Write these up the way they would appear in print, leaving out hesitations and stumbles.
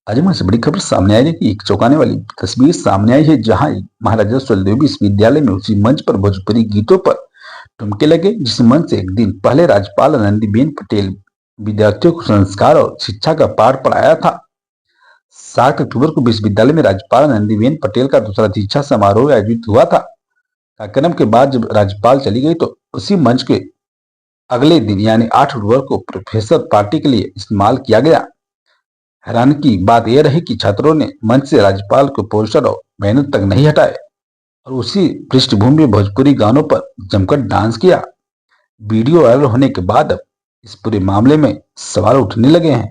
आज हमारे से बड़ी खबर सामने आई है कि एक चौंकाने वाली तस्वीर सामने आई है जहां एक महाराजा सुहेलदेव विश्वविद्यालय में उसी मंच पर भोजपुरी गीतों पर ठुमके लगे जिस मंच से एक दिन पहले राज्यपाल आनंदीबेन पटेल विद्यार्थियों को संस्कार और शिक्षा का पाठ पढ़ाया था। 7 अक्टूबर को विश्वविद्यालय में राज्यपाल आनंदीबेन पटेल का दूसरा दीक्षा समारोह आयोजित हुआ था। कार्यक्रम के बाद जब राज्यपाल चली गई तो उसी मंच के अगले दिन यानी 8 अक्टूबर को प्रोफेसर पार्टी के लिए इस्तेमाल किया गया। हैरानी की बात यह रही कि छात्रों ने मंच से राज्यपाल के पोस्टर और बैनर तक नहीं हटाए और उसी पृष्ठभूमि में भोजपुरी गानों पर जमकर डांस किया। वीडियो वायरल होने के बाद अब इस पूरे मामले में सवाल उठने लगे हैं।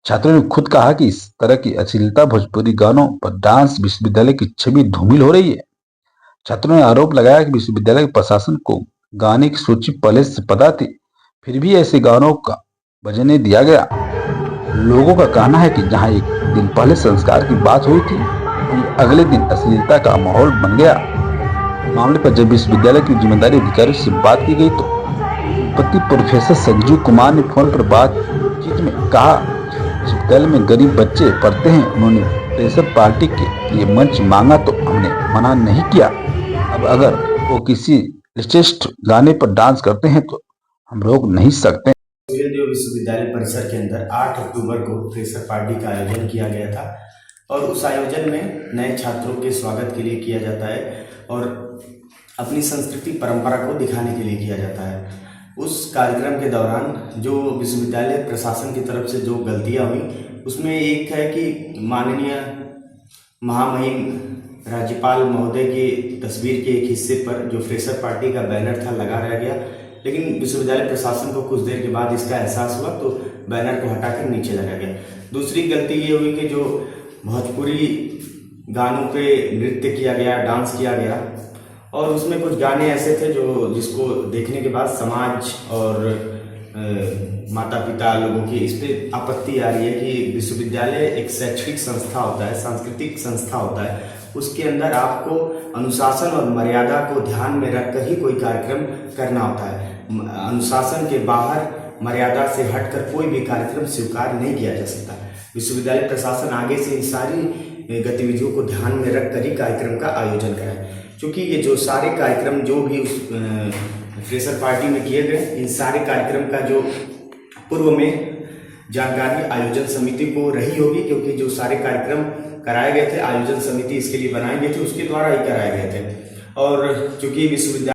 छात्रों ने खुद कहा कि इस तरह की अश्लीलता भोजपुरी गानों पर डांस विश्वविद्यालय की छवि धूमिल हो रही है। छात्रों ने आरोप लगाया कि विश्वविद्यालय के प्रशासन को गाने की सूची पहले से पता थी, फिर भी ऐसे गानों का बजने दिया गया। लोगों का कहना है कि जहां एक दिन पहले संस्कार की बात हुई थी वहीं अगले दिन अश्लीलता का माहौल बन गया। मामले पर जब विश्वविद्यालय की जिम्मेदारी अधिकारियों से बात की गई तो कुलपति प्रोफेसर संजीव कुमार ने फोन पर बातचीत में कहा, विश्वविद्यालय में गरीब बच्चे पढ़ते हैं, उन्होंने प्रोफेसर पार्टी के लिए मंच मांगा तो हमने मना नहीं किया। अब अगर वो किसी लेटेस्ट गाने पर डांस करते हैं तो हम रोक नहीं सकते। सुहेलदेव विश्वविद्यालय परिसर के अंदर 8 अक्टूबर को फ्रेशर पार्टी का आयोजन किया गया था और उस आयोजन में नए छात्रों के स्वागत के लिए किया जाता है और अपनी संस्कृति परंपरा को दिखाने के लिए किया जाता है। उस कार्यक्रम के दौरान जो विश्वविद्यालय प्रशासन की तरफ से जो गलतियां हुई उसमें एक है कि माननीय महामहिम राज्यपाल महोदय की तस्वीर के एक हिस्से पर जो फ्रेशर पार्टी का बैनर था लगा रह गया, लेकिन विश्वविद्यालय प्रशासन को कुछ देर के बाद इसका एहसास हुआ तो बैनर को हटाकर नीचे लगा गया। दूसरी गलती ये हुई कि जो भोजपुरी गानों पे नृत्य किया गया, डांस किया गया और उसमें कुछ गाने ऐसे थे जो जिसको देखने के बाद समाज और माता पिता लोगों की इस पे आपत्ति आ रही है कि विश्वविद्यालय एक शैक्षणिक संस्था होता है, सांस्कृतिक संस्था होता है, उसके अंदर आपको अनुशासन और मर्यादा को ध्यान में रखकर ही कोई कार्यक्रम करना होता है। अनुशासन के बाहर मर्यादा से हटकर कोई भी कार्यक्रम स्वीकार नहीं किया जा सकता। विश्वविद्यालय प्रशासन आगे से इन सारी गतिविधियों को ध्यान में रखकर ही कार्यक्रम का आयोजन कराए, क्योंकि ये जो सारे कार्यक्रम जो भी उस फ्रेशर पार्टी में किए गए, इन सारे कार्यक्रम का जो पूर्व में जानकारी आयोजन समिति को रही होगी, क्योंकि जो सारे कार्यक्रम कराए गए थे आयोजन समिति इसके लिए बनाई गई थी, उसके द्वारा ही कराए गए थे। और चूंकि विश्वविद्यालय